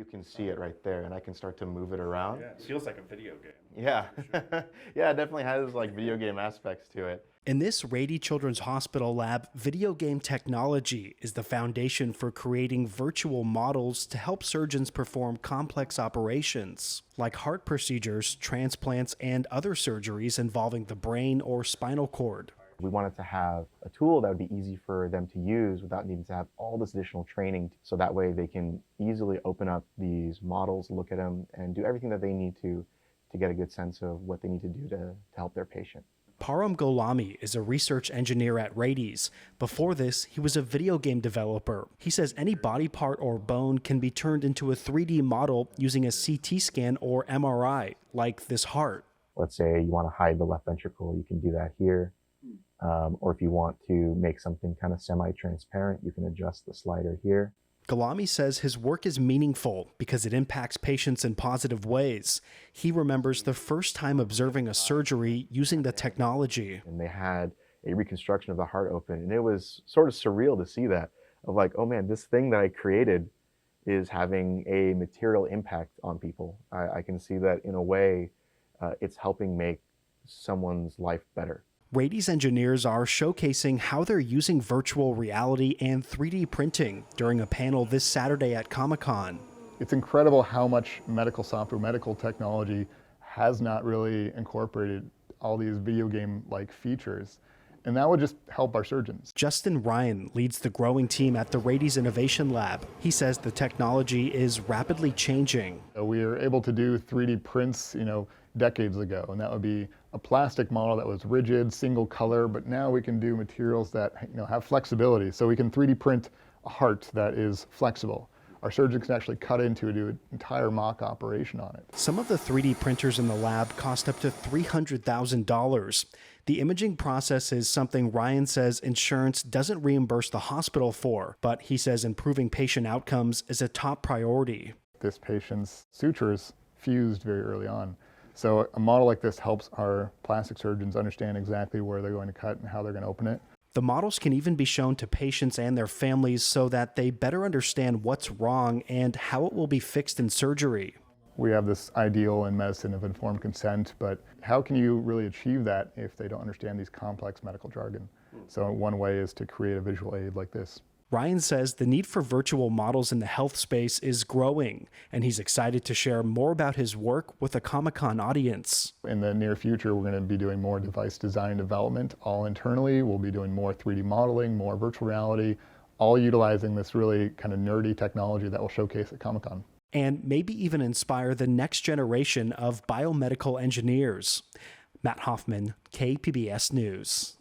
you can see it right there, and I can start to move it around. Yeah, it feels like a video game. Yeah, For sure. yeah, it definitely has like video game aspects to it. In this Rady Children's Hospital lab, video game technology is the foundation for creating virtual models to help surgeons perform complex operations, like heart procedures, transplants, and other surgeries involving the brain or spinal cord. We wanted to have a tool that would be easy for them to use without needing to have all this additional training, so that way they can easily open up these models, look at them, and do everything that they need to get a good sense of what they need to do to help their patient. Param Golami is a research engineer at Rady's. Before this, he was a video game developer. He says any body part or bone can be turned into a 3D model using a CT scan or MRI, like this heart. Let's say you want to hide the left ventricle, you can do that here. Or if you want to make something kind of semi-transparent, you can adjust the slider here. Golami says his work is meaningful because it impacts patients in positive ways. He remembers the first time observing a surgery using the technology. And they had a reconstruction of the heart open, and it was sort of surreal to see that, of like, oh man, this thing that I created is having a material impact on people. I can see that in a way, it's helping make someone's life better. Rady's engineers are showcasing how they're using virtual reality and 3D printing during a panel this Saturday at Comic-Con. It's incredible how much medical software, medical technology has not really incorporated all these video game-like features. And that would just help our surgeons. Justin Ryan leads the growing team at the Rady's Innovation Lab. He says the technology is rapidly changing. We are able to do 3D prints, decades ago, and that would be a plastic model that was rigid, single color, but now we can do materials that have flexibility. So we can 3D print a heart that is flexible. Our surgeons can actually cut into it, do an entire mock operation on it. Some of the 3D printers in the lab cost up to $300,000. The imaging process is something Ryan says insurance doesn't reimburse the hospital for, but he says improving patient outcomes is a top priority. This patient's sutures fused very early on. So a model like this helps our plastic surgeons understand exactly where they're going to cut and how they're going to open it. The models can even be shown to patients and their families so that they better understand what's wrong and how it will be fixed in surgery. We have this ideal in medicine of informed consent, but how can you really achieve that if they don't understand these complex medical jargon? So one way is to create a visual aid like this. Ryan says the need for virtual models in the health space is growing, and he's excited to share more about his work with a Comic-Con audience. In the near future, we're going to be doing more device design development, all internally. We'll be doing more 3D modeling, more virtual reality, all utilizing this really kind of nerdy technology that we'll showcase at Comic-Con. And maybe even inspire the next generation of biomedical engineers. Matt Hoffman, KPBS News.